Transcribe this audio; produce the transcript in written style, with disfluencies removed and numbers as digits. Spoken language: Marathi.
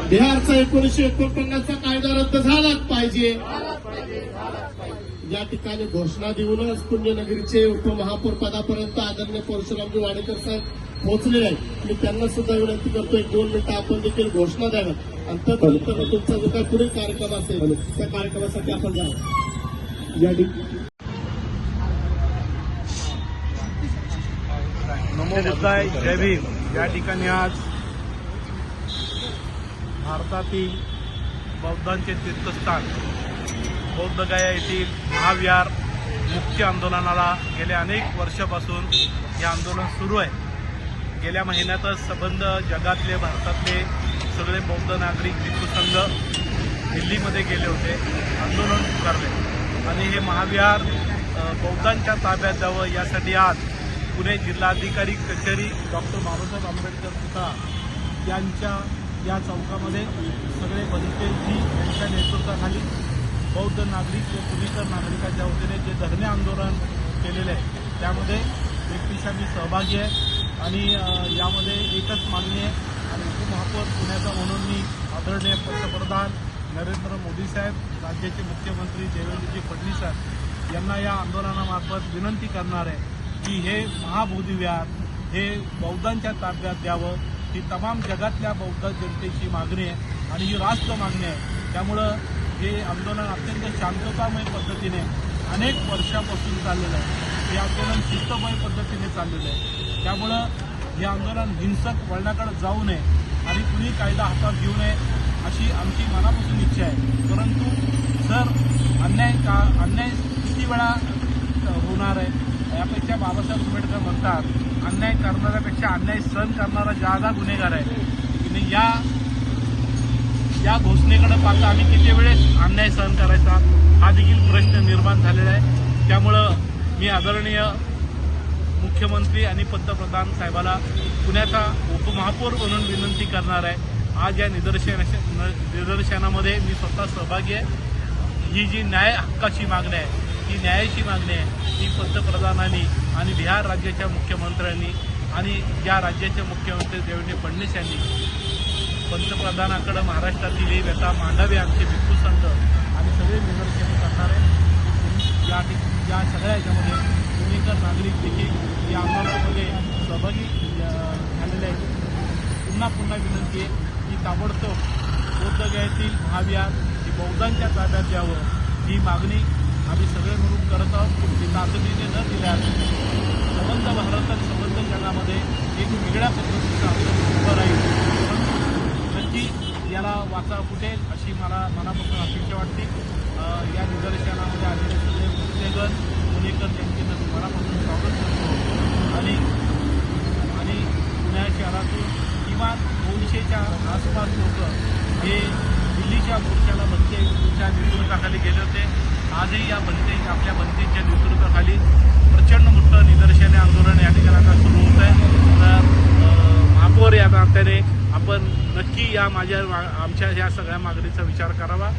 बिहारचा 1949चा कायदा रद्द झालाच पाहिजे। या ठिकाणी घोषणा देऊनच पुण्यनगरीचे उपमहापौर पदापर्यंत आदरणीय परशुरामजी वाडेकर साहेब पोहोचलेले आहेत। मी त्यांना सुद्धा विनंती करतो, 1-2 मिनिटं आपण देखील घोषणा द्याव्या आणि त्यानंतर तुमचा जो काही पुढील कार्यक्रम असेल त्या कार्यक्रमासाठी आपण जाऊ। या नमो बुद्धाय, जय भीम। या ठिकाणी आज भारतातील बौद्धांचे तीर्थस्थान बौद्धगया येथील महाविहार मुक्ती आंदोलनाला गेल्या अनेक वर्षापासून हे आंदोलन सुरू आहे। गेल्या महिन्यातच संबंध जगातले भारतातले सगळे बौद्ध नागरिक भिक्खू संघ दिल्लीमध्ये गेले होते, आंदोलन पुकारले आणि हे महाविहार बौद्धांच्या ताब्यात द्यावं यासाठी आज पुणे जिल्हाधिकारी कचेरी डॉक्टर बाबासाहेब आंबेडकर पुतळा यांच्या या चौकामध्ये सगळे बंदतेजी यांच्या नेतृत्वाखाली बौद्ध नागरिक व पुणेकर नागरिकांच्या वतीने जे धरणे आंदोलन केलेले आहे त्यामध्ये व्यक्तिशः मी सहभागी आहे आणि यामध्ये एकच मागणी आहे आणि उपमहापौर पुण्याचा म्हणून मी आदरणीय पंतप्रधान नरेंद्र मोदी साहेब, राज्याचे मुख्यमंत्री देवेंद्रजी फडणवीस साहेब यांना या आंदोलनामार्फत विनंती करणार आहे की हे महाबोधी विहार हे बौद्धांच्या ताब्यात द्यावं। ही तमाम जगातल्या बौद्ध जनतेची मागणी आहे आणि ही राष्ट्र मागणी आहे। त्यामुळं हे आंदोलन अत्यंत शांततामय पद्धतीने अनेक वर्षापासून चाललेलं आहे। हे आंदोलन शिस्तमय पद्धतीने चाललेलं आहे। त्यामुळं हे आंदोलन हिंसक वळणाकडे जाऊ नये आणि कुणी कायदा हातात घेऊ नये अशी आमची मनापासून इच्छा आहे। परंतु जर अन्याय किती वेळा होणार आहे यापेक्षा बाबासाहेब आंबेडकर म्हणतात, अन्याय करणाऱ्यापेक्षा अन्याय सहन करणारा जादा गुन्हेगार आहे। आणि या घोषणेकडे पाहता आम्ही किती वेळेस अन्याय सहन करायचा हा देखील प्रश्न निर्माण झालेला आहे। त्यामुळं मी आदरणीय मुख्यमंत्री आणि पंतप्रधान साहेबाला पुण्याचा उपमहापौर म्हणून विनंती करणार आहे। आज या निदर्शनामध्ये मी स्वतः सहभागी आहे। ही जी न्याय हक्काची मागणी आहे, ही न्यायाची मागणी आहे, ही पंतप्रधानांनी आणि बिहार राज्याच्या मुख्यमंत्र्यांनी आणि या राज्याचे मुख्यमंत्री देवेंद्र फडणवीस यांनी पंतप्रधानांकडे महाराष्ट्रातील ही व्यथा मांडावी। आमचे भिक्खू संघ आणि सगळे निदर्शने करणारे या सगळ्या याच्यामध्ये पुणेकर नागरिक देखील या आंदोलनामध्ये सहभागी झालेले आहेत। पुन्हा विनंती आहे की ताबडतोब बौद्धगयातील महाविहार ही बौद्धांच्या ताब्यात द्यावं ही मागणी आम्ही सगळे मिळून करत आहोत। ती तातडीने न दिल्यास संबंध भारत आणि संबंध जगामध्ये एक वेगळ्या पद्धतीचं आंदोलन उभं राहील। नक्की याला वाचा फुटेल अशी मला मनापासून अपेक्षा वाटते। या निदर्शनामध्ये आलेले सगळे मुक्तेगण पुणेकर त्यांचे मनापासून स्वागत करतो आणि पुणे शहरातून किमान 200च्या आसपास लोक हे दिल्लीच्या मोर्चाला बनतेच्या नेतृत्वाखाली गेले होते। आजही या आपल्या बनतेच्या नेतृत्वाखाली प्रचंड मोठं निदर्शने आंदोलन या ठिकाणी आता सुरू होत आहे। तर महापौर या नात्याने आपण नक्की आमच्या या सगळ्या मागणीचा विचार करावा।